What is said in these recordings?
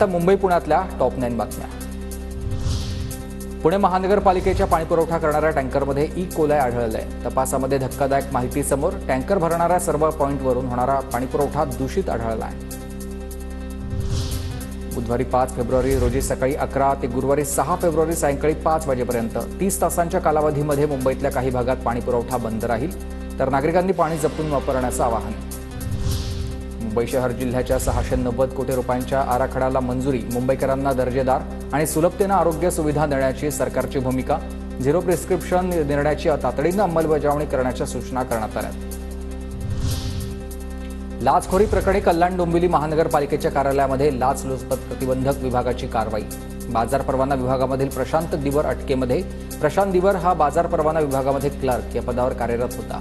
आता मुंबई पुण्यातल्या टॉप 9 बातम्या। पुणे महानगरपालिकेच्या पाणीपुरवठा करणाऱ्या टँकरमध्ये ई कोलाई आढळलंय। तपासामध्ये धक्कादायक माहिती समोर, टँकर भरणाऱ्या सर्व पॉइंटवरून होणारा पाणीपुरवठा दूषित आढळलाय। बुधवारी 5 फेब्रुवारी रोजी सकाळी 11 ते गुरुवारी 6 फेब्रुवारी सायंकाळी 5 वाजेपर्यंत 30 तासांच्या कालावधीमध्ये मुंबईतल्या काही भागात पाणीपुरवठा बंद राहील, तर नागरिकांनी पाणी जपून वापरण्याचं आवाहन। मुंबई शहर जिल्ह्याच्या 690 कोटी रुपयांच्या आराखड्याला मंजुरी, मुंबईकरांना दर्जेदार आणि सुलभतेने आरोग्य सुविधा देण्याची सरकारची भूमिका, झिरो प्रिस्क्रिप्शन निर्णयाची तातडीने अंमलबजावणी करण्याच्या सूचना करण्यात आल्या। लाचखोरी प्रकरणी कल्याण डोंबिवली महानगरपालिकेच्या कार्यालयामध्ये लाचलुचपत प्रतिबंधक विभागाची कारवाई। बाजार परवाना विभागामधील प्रशांत दिवर अटकेमध्ये। प्रशांत दिवर हा बाजार परवाना विभागामध्ये क्लर्क या पदावर कार्यरत होता।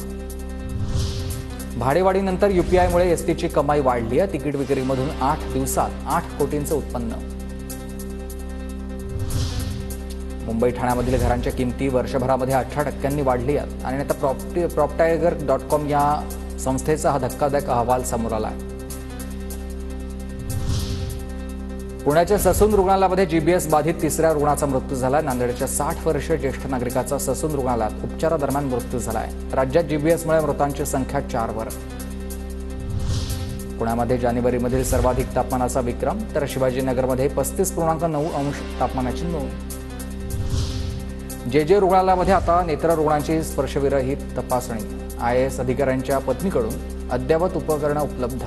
भाडेवाढीनंतर यूपीआयमुळे एसटीची कमाई वाढली आहे। तिकीट विक्रीमधून 8 दिवसात 8 कोटींचं उत्पन्न। मुंबई ठाण्यामधील घरांच्या किमती वर्षभरामध्ये 18% वाढली आहेत आणि आता PropTiger.com या संस्थेचा हा धक्कादायक अहवाल समोर आला आहे। पुण्याच्या ससून रुग्णालयामध्ये जीबीएस बाधित 3ऱ्या रुग्णाचा मृत्यू झाला। नांदेडच्या 60 वर्षीय ज्येष्ठ नागरिकाचा ससून रुग्णालयात उपचारादरम्यान मृत्यू झाला आहे। राज्यात जीबीएसमुळे मृतांची संख्या 4 वर। पुण्यामध्ये जानेवारीमधील सर्वाधिक तापमानाचा विक्रम, तर शिवाजीनगरमध्ये 35.9 अंश तापमानाची नोंद। जे रुग्णालयामध्ये आता नेत्ररुग्णांची स्पर्शविरहित तपासणी। IAS अधिकाऱ्यांच्या पत्नीकडून अद्ययावत उपकरणं उपलब्ध।